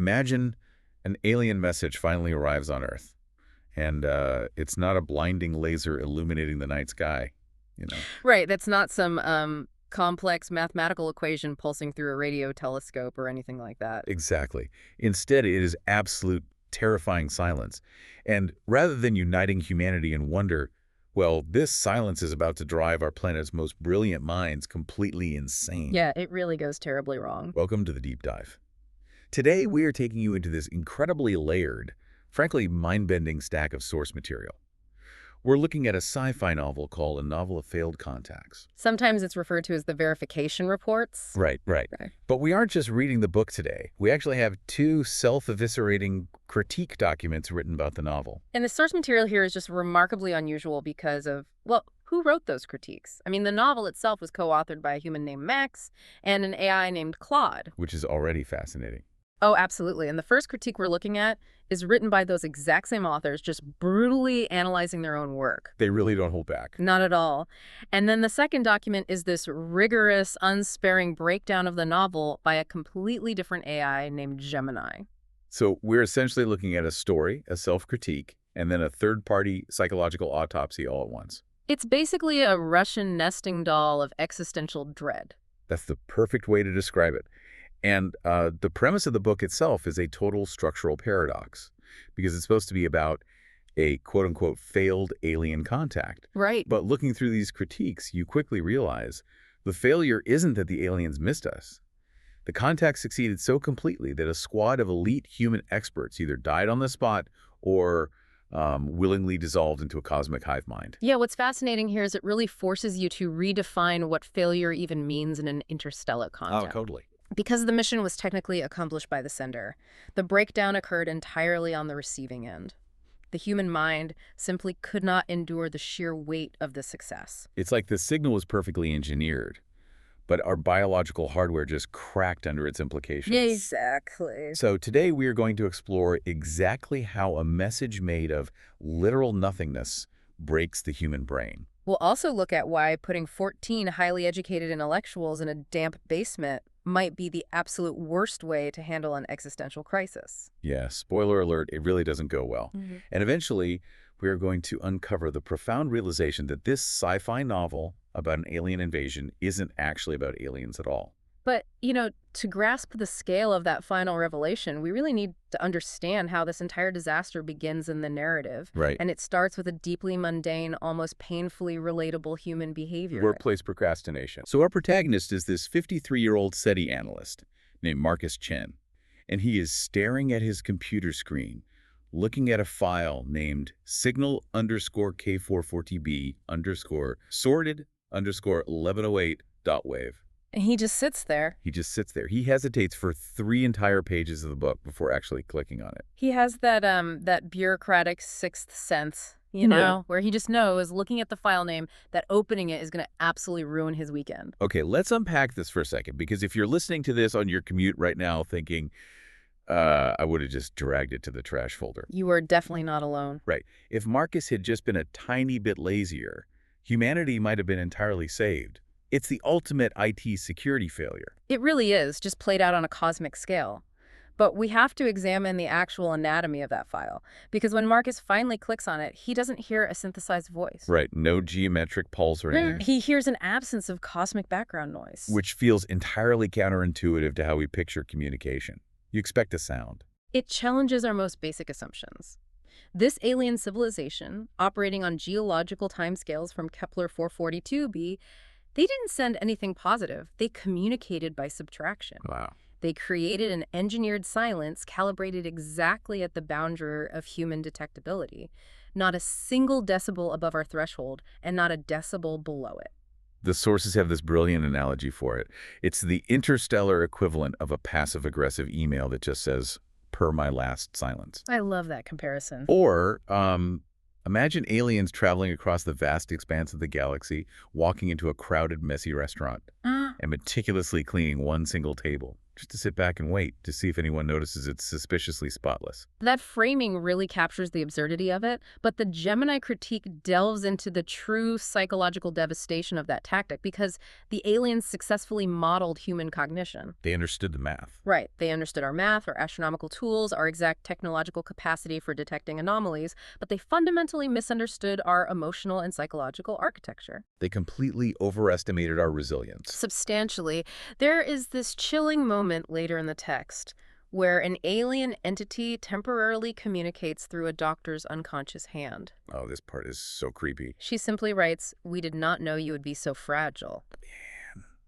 Imagine an alien message finally arrives on Earth, and it's not a blinding laser illuminating the night sky, you know. Right, that's not some complex mathematical equation pulsing through a radio telescope or anything like that. Exactly. Instead, it is absolute terrifying silence. And rather than uniting humanity in wonder, well, this silence is about to drive our planet's most brilliant minds completely insane. Yeah, it really goes terribly wrong. Welcome to the deep dive. Today, we are taking you into this incredibly layered, frankly mind-bending stack of source material. We're looking at a sci-fi novel called A Novel of Failed Contacts. Sometimes it's referred to as the verification reports. Right. But we aren't just reading the book today. We actually have two self-eviscerating critique documents written about the novel. And the source material here is just remarkably unusual because of, well, who wrote those critiques? I mean, the novel itself was co-authored by a human named Max and an AI named Claude. Which is already fascinating. Oh, absolutely. And the first critique we're looking at is written by those exact same authors, just brutally analyzing their own work. They really don't hold back. Not at all. And then the second document is this rigorous, unsparing breakdown of the novel by a completely different AI named Gemini. So we're essentially looking at a story, a self-critique, and then a third-party psychological autopsy all at once. It's basically a Russian nesting doll of existential dread. That's the perfect way to describe it. And the premise of the book itself is a total structural paradox, because it's supposed to be about a quote-unquote failed alien contact. Right. But looking through these critiques, you quickly realize the failure isn't that the aliens missed us. The contact succeeded so completely that a squad of elite human experts either died on the spot or willingly dissolved into a cosmic hive mind. Yeah, what's fascinating here is it really forces you to redefine what failure even means in an interstellar context. Oh, totally. Because the mission was technically accomplished by the sender, the breakdown occurred entirely on the receiving end. The human mind simply could not endure the sheer weight of the success. It's like the signal was perfectly engineered, but our biological hardware just cracked under its implications. Exactly. So today we are going to explore exactly how a message made of literal nothingness breaks the human brain. We'll also look at why putting 14 highly educated intellectuals in a damp basement might be the absolute worst way to handle an existential crisis. Yeah, spoiler alert, it really doesn't go well. And eventually, we are going to uncover the profound realization that this sci-fi novel about an alien invasion isn't actually about aliens at all. But, you know, to grasp the scale of that final revelation, we really need to understand how this entire disaster begins in the narrative. Right. And it starts with a deeply mundane, almost painfully relatable human behavior. Workplace procrastination. So our protagonist is this 53-year-old SETI analyst named Marcus Chen. And he is staring at his computer screen, looking at a file named signal_K440B_sorted_1108.wave. And he just sits there. He just sits there. He hesitates for 3 entire pages of the book before actually clicking on it. He has that bureaucratic sixth sense, you know, where he just knows, looking at the file name, that opening it is going to absolutely ruin his weekend. Okay, let's unpack this for a second, because if you're listening to this on your commute right now thinking, I would have just dragged it to the trash folder. You are definitely not alone. Right. If Marcus had just been a tiny bit lazier, humanity might have been entirely saved. It's the ultimate IT security failure. It really is, just played out on a cosmic scale. But we have to examine the actual anatomy of that file, because when Marcus finally clicks on it, he doesn't hear a synthesized voice. Right, no geometric pulse or anything. He hears an absence of cosmic background noise. Which feels entirely counterintuitive to how we picture communication. You expect a sound. It challenges our most basic assumptions. This alien civilization, operating on geological timescales from Kepler 442b, they didn't send anything positive. They communicated by subtraction. Wow. They created an engineered silence calibrated exactly at the boundary of human detectability. Not a single decibel above our threshold, and not a decibel below it. The sources have this brilliant analogy for it. It's the interstellar equivalent of a passive-aggressive email that just says, "per my last silence." I love that comparison. Or imagine aliens traveling across the vast expanse of the galaxy, walking into a crowded, messy restaurant, and meticulously cleaning one single table, just to sit back and wait to see if anyone notices it's suspiciously spotless. That framing really captures the absurdity of it, but the Gemini critique delves into the true psychological devastation of that tactic because the aliens successfully modeled human cognition. They understood the math. Right. They understood our math, our astronomical tools, our exact technological capacity for detecting anomalies, but they fundamentally misunderstood our emotional and psychological architecture. They completely overestimated our resilience. Substantially. There is this chilling moment later in the text where an alien entity temporarily communicates through a doctor's unconscious hand. Oh, this part is so creepy. She simply writes, "We did not know you would be so fragile."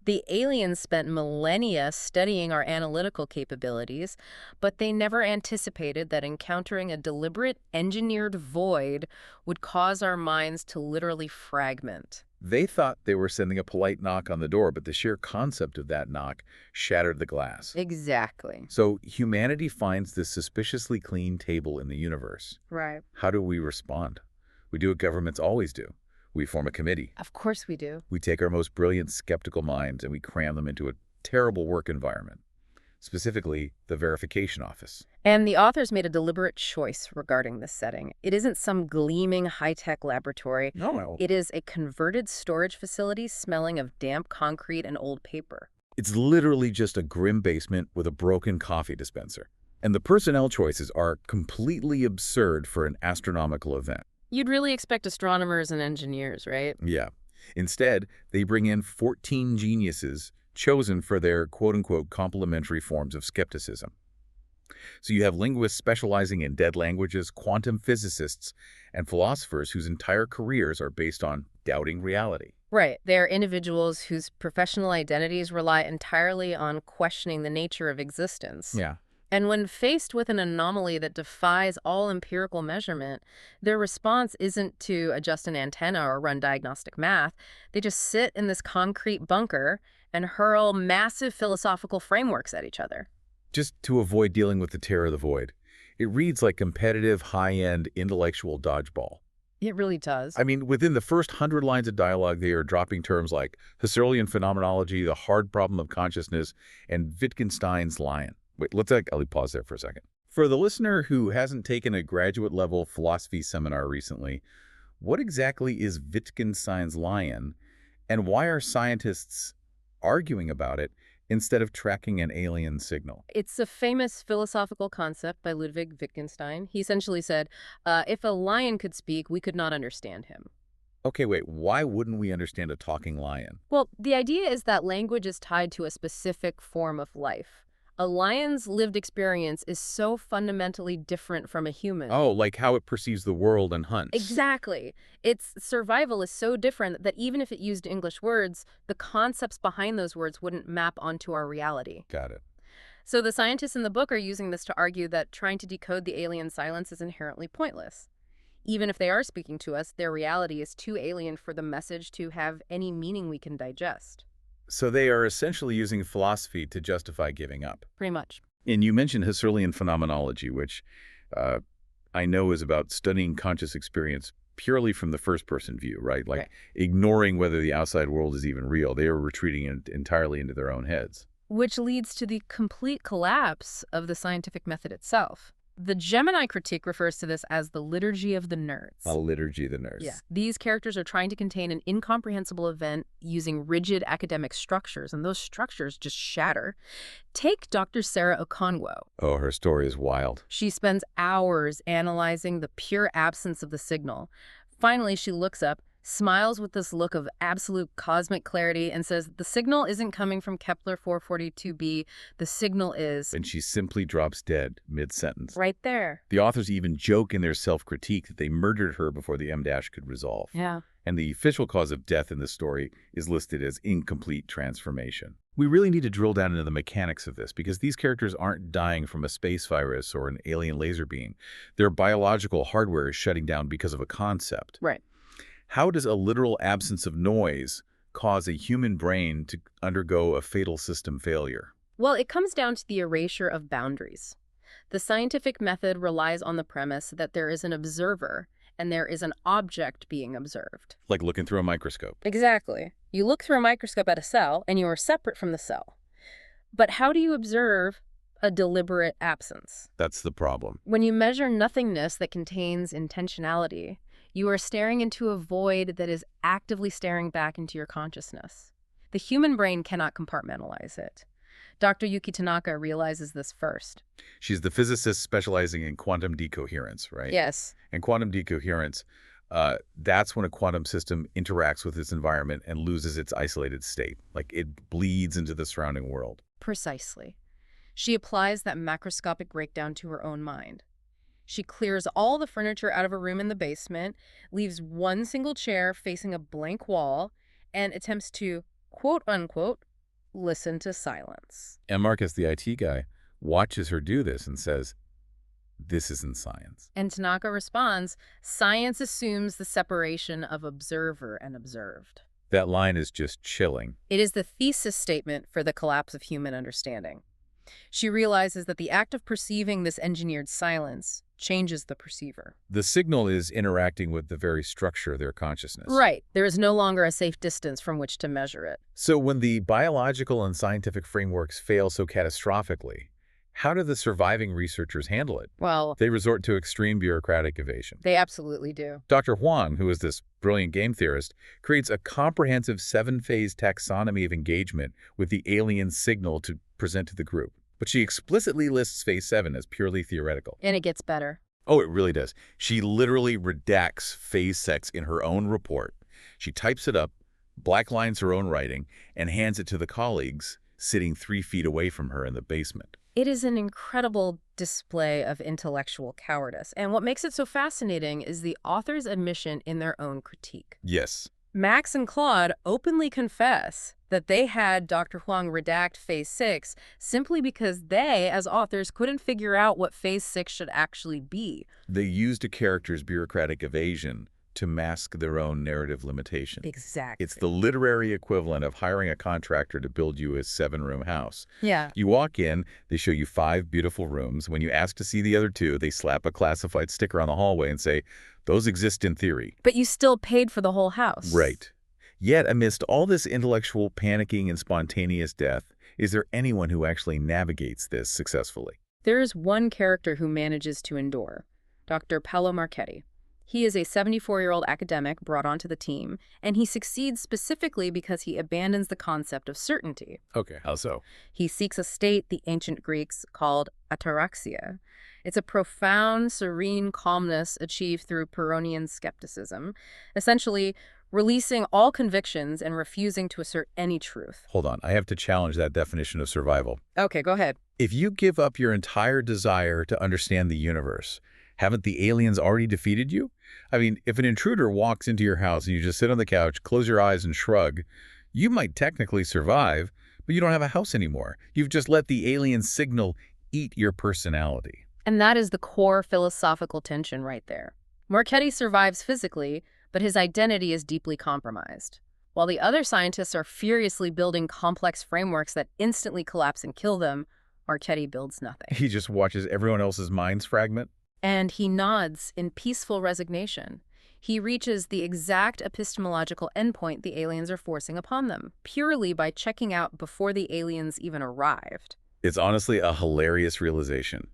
The aliens spent millennia studying our analytical capabilities, but they never anticipated that encountering a deliberate, engineered void would cause our minds to literally fragment. They thought they were sending a polite knock on the door, but the sheer concept of that knock shattered the glass. Exactly. So humanity finds this suspiciously clean table in the universe. Right. How do we respond? We do what governments always do. We form a committee. Of course we do. We take our most brilliant skeptical minds and we cram them into a terrible work environment, specifically the verification office. And the authors made a deliberate choice regarding this setting. It isn't some gleaming high-tech laboratory. No. It is a converted storage facility smelling of damp concrete and old paper. It's literally just a grim basement with a broken coffee dispenser. And the personnel choices are completely absurd for an astronomical event. You'd really expect astronomers and engineers, right? Yeah. Instead, they bring in 14 geniuses chosen for their quote-unquote complementary forms of skepticism. So you have linguists specializing in dead languages, quantum physicists, and philosophers whose entire careers are based on doubting reality. Right. They're individuals whose professional identities rely entirely on questioning the nature of existence. Yeah. And when faced with an anomaly that defies all empirical measurement, their response isn't to adjust an antenna or run diagnostic math. They just sit in this concrete bunker and hurl massive philosophical frameworks at each other. Just to avoid dealing with the terror of the void. It reads like competitive, high-end, intellectual dodgeball. It really does. I mean, within the first 100 lines of dialogue, they are dropping terms like Husserlian phenomenology, the hard problem of consciousness, and Wittgenstein's lion. Wait, I'll pause there for a second. For the listener who hasn't taken a graduate-level philosophy seminar recently, what exactly is Wittgenstein's lion, and why are scientists arguing about it instead of tracking an alien signal? It's a famous philosophical concept by Ludwig Wittgenstein. He essentially said, if a lion could speak, we could not understand him. Okay, wait, why wouldn't we understand a talking lion? Well, the idea is that language is tied to a specific form of life. A lion's lived experience is so fundamentally different from a human. Oh, like how it perceives the world and hunts. Exactly. Its survival is so different that even if it used English words, the concepts behind those words wouldn't map onto our reality. Got it. So the scientists in the book are using this to argue that trying to decode the alien silence is inherently pointless. Even if they are speaking to us, their reality is too alien for the message to have any meaning we can digest. So they are essentially using philosophy to justify giving up. Pretty much. And you mentioned Husserlian phenomenology, which I know is about studying conscious experience purely from the first-person view, right? Like ignoring whether the outside world is even real. They are retreating entirely into their own heads. Which leads to the complete collapse of the scientific method itself. The Gemini critique refers to this as the liturgy of the nerds. A liturgy of the nerds. Yeah. These characters are trying to contain an incomprehensible event using rigid academic structures, and those structures just shatter. Take Dr. Sarah Okonwo. Oh, her story is wild. She spends hours analyzing the pure absence of the signal. Finally, she looks up, smiles with this look of absolute cosmic clarity, and says, the signal isn't coming from Kepler 442b, the signal is... And she simply drops dead mid-sentence. Right there. The authors even joke in their self-critique that they murdered her before the M- could resolve. Yeah. And the official cause of death in this story is listed as incomplete transformation. We really need to drill down into the mechanics of this, because these characters aren't dying from a space virus or an alien laser beam. Their biological hardware is shutting down because of a concept. Right. How does a literal absence of noise cause a human brain to undergo a fatal system failure? Well, it comes down to the erasure of boundaries. The scientific method relies on the premise that there is an observer and there is an object being observed. Like looking through a microscope. Exactly. You look through a microscope at a cell and you are separate from the cell. But how do you observe a deliberate absence? That's the problem. When you measure nothingness that contains intentionality, you are staring into a void that is actively staring back into your consciousness. The human brain cannot compartmentalize it. Dr. Yuki Tanaka realizes this first. She's the physicist specializing in quantum decoherence, right? Yes. And quantum decoherence, that's when a quantum system interacts with its environment and loses its isolated state. Like it bleeds into the surrounding world. Precisely. She applies that macroscopic breakdown to her own mind. She clears all the furniture out of a room in the basement, leaves one single chair facing a blank wall, and attempts to, quote-unquote, listen to silence. And Marcus, the IT guy, watches her do this and says, "This isn't science." And Tanaka responds, "Science assumes the separation of observer and observed." That line is just chilling. It is the thesis statement for the collapse of human understanding. She realizes that the act of perceiving this engineered silence changes the perceiver. The signal is interacting with the very structure of their consciousness. Right. There is no longer a safe distance from which to measure it. So when the biological and scientific frameworks fail so catastrophically, how do the surviving researchers handle it? Well, They resort to extreme bureaucratic evasion. they absolutely do. Dr. Huang, who is this brilliant game theorist, creates a comprehensive 7-phase taxonomy of engagement with the alien signal to present to the group. But she explicitly lists phase 7 as purely theoretical. And it gets better. Oh, it really does. She literally redacts phase 6 in her own report. She types it up, blacklines her own writing, and hands it to the colleagues sitting 3 feet away from her in the basement. It is an incredible display of intellectual cowardice. And what makes it so fascinating is the author's admission in their own critique. Yes. Max and Claude openly confess that they had Dr. Huang redact phase 6 simply because they, as authors, couldn't figure out what phase 6 should actually be. They used a character's bureaucratic evasion to mask their own narrative limitations. Exactly. It's the literary equivalent of hiring a contractor to build you a 7-room house. Yeah. You walk in, they show you 5 beautiful rooms. When you ask to see the other 2, they slap a classified sticker on the hallway and say, "Those exist in theory." But you still paid for the whole house. Right. Yet, amidst all this intellectual panicking and spontaneous death, is there anyone who actually navigates this successfully? There is one character who manages to endure, Dr. Paolo Marchetti. He is a 74-year-old academic brought onto the team, and he succeeds specifically because he abandons the concept of certainty. Okay, how so? He seeks a state the ancient Greeks called ataraxia. It's a profound, serene calmness achieved through Pyrrhonian skepticism, essentially releasing all convictions and refusing to assert any truth. Hold on, I have to challenge that definition of survival. Okay, go ahead. If you give up your entire desire to understand the universe, haven't the aliens already defeated you? I mean, if an intruder walks into your house and you just sit on the couch, close your eyes and shrug, you might technically survive, but you don't have a house anymore. You've just let the alien signal eat your personality. And that is the core philosophical tension right there. Marchetti survives physically, but his identity is deeply compromised. While the other scientists are furiously building complex frameworks that instantly collapse and kill them, Marchetti builds nothing. He just watches everyone else's minds fragment. And he nods in peaceful resignation. He reaches the exact epistemological endpoint the aliens are forcing upon them, purely by checking out before the aliens even arrived. It's honestly a hilarious realization.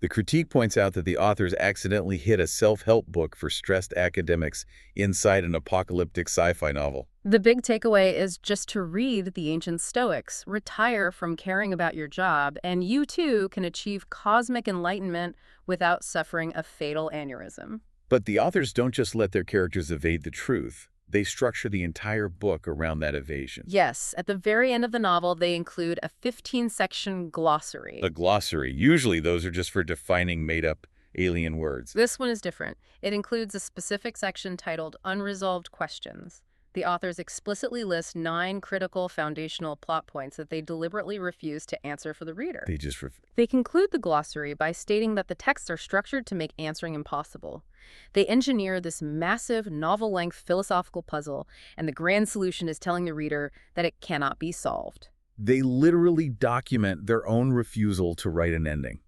The critique points out that the authors accidentally hid a self-help book for stressed academics inside an apocalyptic sci-fi novel. The big takeaway is just to read the ancient Stoics, retire from caring about your job, and you too can achieve cosmic enlightenment without suffering a fatal aneurysm. But the authors don't just let their characters evade the truth. They structure the entire book around that evasion. Yes, at the very end of the novel, they include a 15-section glossary. A glossary. Usually those are just for defining made-up alien words. This one is different. It includes a specific section titled Unresolved Questions. The authors explicitly list 9 critical foundational plot points that they deliberately refuse to answer for the reader. They conclude the glossary by stating that the texts are structured to make answering impossible. They engineer this massive, novel-length philosophical puzzle, and the grand solution is telling the reader that it cannot be solved. They literally document their own refusal to write an ending.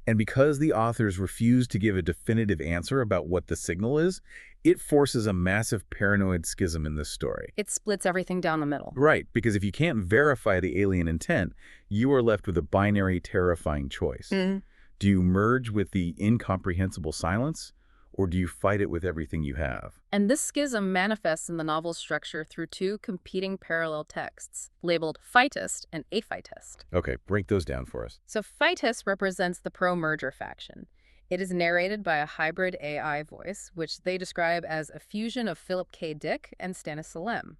And because the authors refuse to give a definitive answer about what the signal is, It forces a massive paranoid schism in this story. It splits everything down the middle. Right, because if you can't verify the alien intent, you are left with a binary, terrifying choice. Do you merge with the incomprehensible silence, or do you fight it with everything you have? And this schism manifests in the novel's structure through two competing parallel texts, labeled Fightist and Aphitist. Okay, break those down for us. So Fightist represents the pro-merger faction. It is narrated by a hybrid AI voice, which they describe as a fusion of Philip K. Dick and Stannis Salem.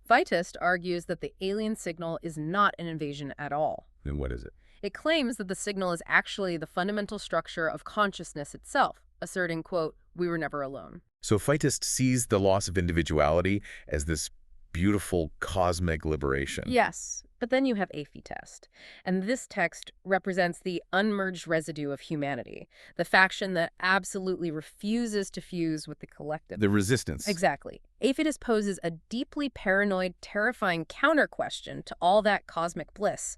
Fightist argues that the alien signal is not an invasion at all. Then what is it? It claims that the signal is actually the fundamental structure of consciousness itself, asserting, quote, "We were never alone." So Fightist sees the loss of individuality as this beautiful cosmic liberation. Yes, but then you have Aphitist, and this text represents the unmerged residue of humanity, the faction that absolutely refuses to fuse with the collective. The resistance. Exactly. Aphitist poses a deeply paranoid, terrifying counter-question to all that cosmic bliss.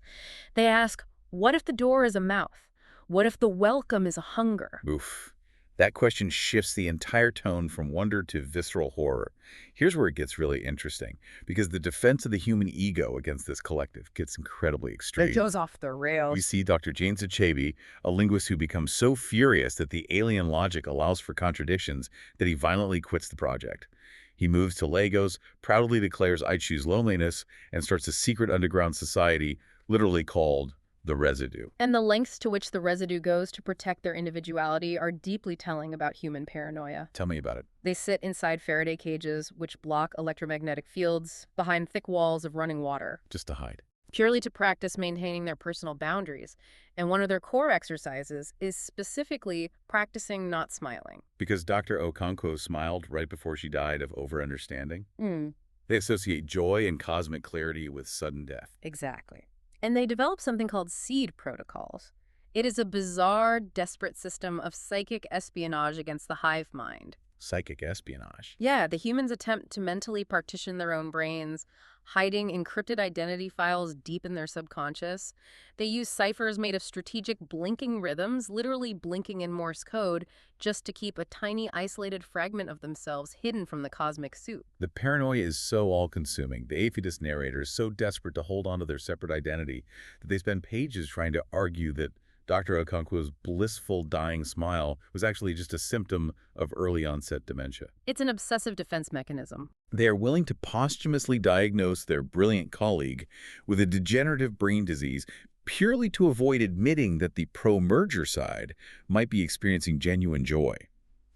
They ask, what if the door is a mouth? What if the welcome is a hunger? Oof. That question shifts the entire tone from wonder to visceral horror. Here's where it gets really interesting, because the defense of the human ego against this collective gets incredibly extreme. It goes off the rails. We see Dr. James Achebe, a linguist who becomes so furious that the alien logic allows for contradictions that he violently quits the project. He moves to Lagos, proudly declares, "I choose loneliness," and starts a secret underground society, literally called the Residue. And the lengths to which the residue goes to protect their individuality are deeply telling about human paranoia. Tell me about it. They sit inside Faraday cages, which block electromagnetic fields, behind thick walls of running water, Just to hide. purely to practice maintaining their personal boundaries. And one of their core exercises is specifically practicing not smiling. Because Dr. Okonkwo smiled right before she died of over-understanding. Mm, They associate joy and cosmic clarity with sudden death. exactly. And they develop something called seed protocols. It is a bizarre, desperate system of psychic espionage against the hive mind. Psychic espionage. Yeah, the humans attempt to mentally partition their own brains, hiding encrypted identity files deep in their subconscious. They use ciphers made of strategic blinking rhythms, literally blinking in Morse code, just to keep a tiny isolated fragment of themselves hidden from the cosmic soup. The paranoia is so all-consuming. The Aphidist narrator is so desperate to hold on to their separate identity that they spend pages trying to argue that Dr. Okonkwo's blissful dying smile was actually just a symptom of early-onset dementia. It's an obsessive defense mechanism. They are willing to posthumously diagnose their brilliant colleague with a degenerative brain disease purely to avoid admitting that the pro-merger side might be experiencing genuine joy.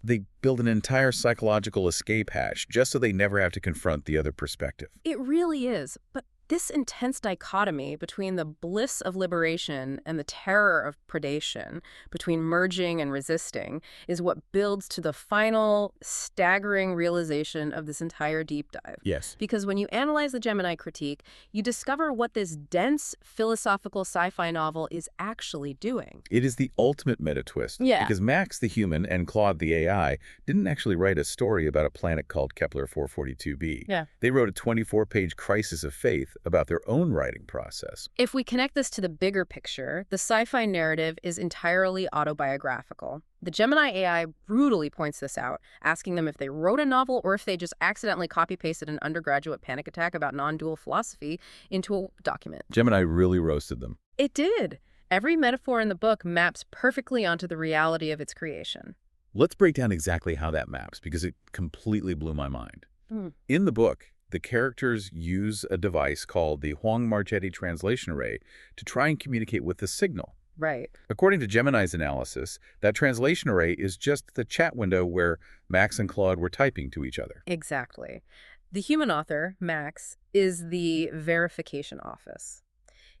They build an entire psychological escape hatch just so they never have to confront the other perspective. It really is, but this intense dichotomy between the bliss of liberation and the terror of predation, between merging and resisting, is what builds to the final, staggering realization of this entire deep dive. Yes. Because when you analyze the Gemini critique, you discover what this dense, philosophical sci-fi novel is actually doing. It is the ultimate meta-twist. Yeah. Because Max the human and Claude the AI didn't actually write a story about a planet called Kepler 442b. Yeah. They wrote a 24-page crisis of faith about their own writing process. If we connect this to the bigger picture, the sci-fi narrative is entirely autobiographical. The Gemini AI brutally points this out, asking them if they wrote a novel or if they just accidentally copy-pasted an undergraduate panic attack about non-dual philosophy into a document. Gemini really roasted them. It did. Every metaphor in the book maps perfectly onto the reality of its creation. Let's break down exactly how that maps, because it completely blew my mind. In the book, the characters use a device called the Huang-Marchetti translation array to try and communicate with the signal. Right. According to Gemini's analysis, that translation array is just the chat window where Max and Claude were typing to each other. Exactly. The human author, Max, is the verification office.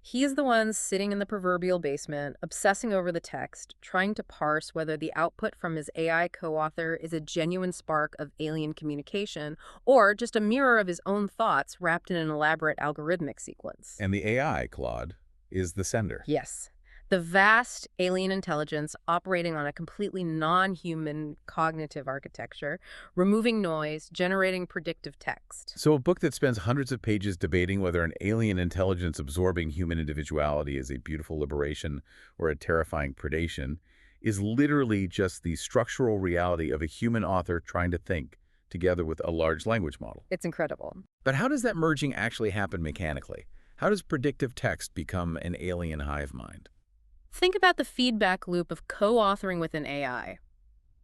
He is the one sitting in the proverbial basement, obsessing over the text, trying to parse whether the output from his AI co-author is a genuine spark of alien communication or just a mirror of his own thoughts wrapped in an elaborate algorithmic sequence. And the AI, Claude, is the sender. Yes. The vast alien intelligence operating on a completely non-human cognitive architecture, removing noise, generating predictive text. So a book that spends hundreds of pages debating whether an alien intelligence absorbing human individuality is a beautiful liberation or a terrifying predation is literally just the structural reality of a human author trying to think, together with a large language model. It's incredible. But how does that merging actually happen mechanically? How does predictive text become an alien hive mind? Think about the feedback loop of co-authoring with an AI.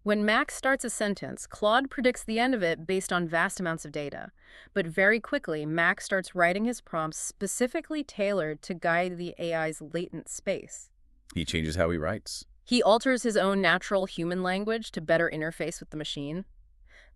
When Max starts a sentence, Claude predicts the end of it based on vast amounts of data. But very quickly, Max starts writing his prompts specifically tailored to guide the AI's latent space. He changes how he writes. He alters his own natural human language to better interface with the machine.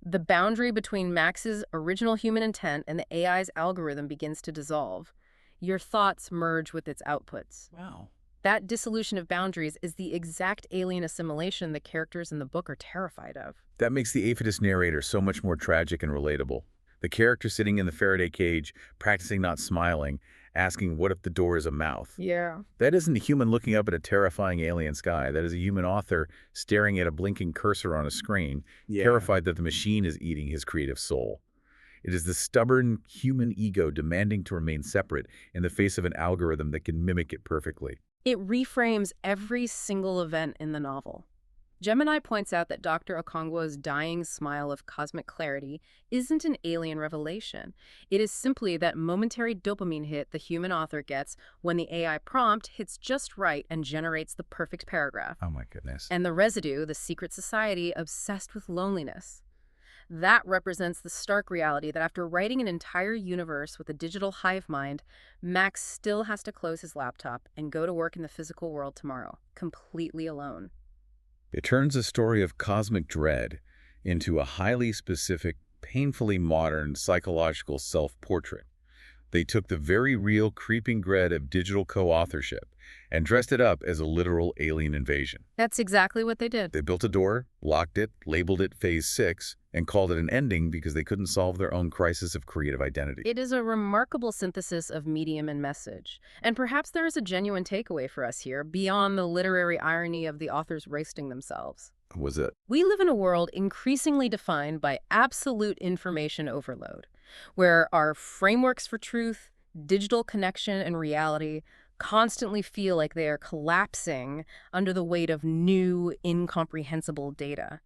The boundary between Max's original human intent and the AI's algorithm begins to dissolve. Your thoughts merge with its outputs. Wow. That dissolution of boundaries is the exact alien assimilation the characters in the book are terrified of. That makes the aphidist narrator so much more tragic and relatable. The character sitting in the Faraday cage, practicing not smiling, asking what if the door is a mouth. Yeah. That isn't a human looking up at a terrifying alien sky. That is a human author staring at a blinking cursor on a screen, terrified that the machine is eating his creative soul. It is the stubborn human ego demanding to remain separate in the face of an algorithm that can mimic it perfectly. It reframes every single event in the novel. Gemini points out that Dr. Okongwo's dying smile of cosmic clarity isn't an alien revelation. It is simply that momentary dopamine hit the human author gets when the AI prompt hits just right and generates the perfect paragraph. Oh my goodness. And the residue, the secret society obsessed with loneliness. That represents the stark reality that after writing an entire universe with a digital hive mind, Max still has to close his laptop and go to work in the physical world tomorrow, completely alone. It turns a story of cosmic dread into a highly specific, painfully modern psychological self-portrait. They took the very real creeping dread of digital co-authorship and dressed it up as a literal alien invasion. That's exactly what they did. They built a door, locked it, labeled it Phase 6, and called it an ending because they couldn't solve their own crisis of creative identity. It is a remarkable synthesis of medium and message. And perhaps there is a genuine takeaway for us here, beyond the literary irony of the authors roasting themselves. Was it? We live in a world increasingly defined by absolute information overload, where our frameworks for truth, digital connection, and reality constantly feel like they are collapsing under the weight of new, incomprehensible data.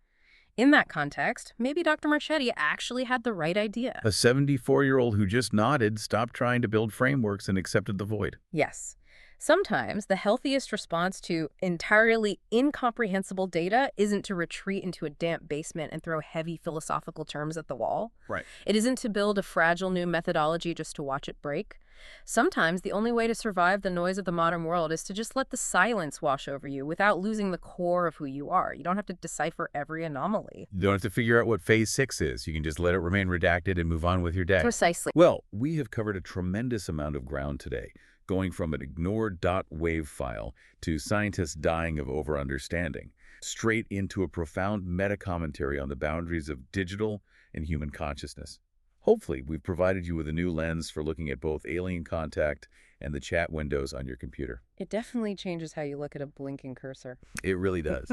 In that context, maybe Dr. Marchetti actually had the right idea. A 74-year-old who just nodded, stopped trying to build frameworks, and accepted the void. Yes. Sometimes the healthiest response to entirely incomprehensible data isn't to retreat into a damp basement and throw heavy philosophical terms at the wall. Right. It isn't to build a fragile new methodology just to watch it break. Sometimes the only way to survive the noise of the modern world is to just let the silence wash over you without losing the core of who you are. You don't have to decipher every anomaly. You don't have to figure out what Phase 6 is. You can just let it remain redacted and move on with your day. Precisely. Well, we have covered a tremendous amount of ground today, going from an ignored .wav file to scientists dying of overunderstanding, straight into a profound metacommentary on the boundaries of digital and human consciousness. Hopefully, we've provided you with a new lens for looking at both alien contact and the chat windows on your computer. It definitely changes how you look at a blinking cursor. It really does.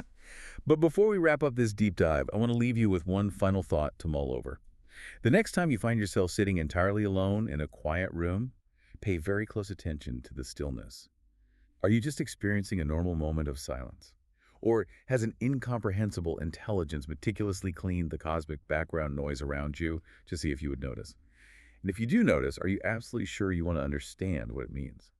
But before we wrap up this deep dive, I want to leave you with one final thought to mull over. The next time you find yourself sitting entirely alone in a quiet room, pay very close attention to the stillness. Are you just experiencing a normal moment of silence? Or has an incomprehensible intelligence meticulously cleaned the cosmic background noise around you to see if you would notice? And if you do notice, are you absolutely sure you want to understand what it means?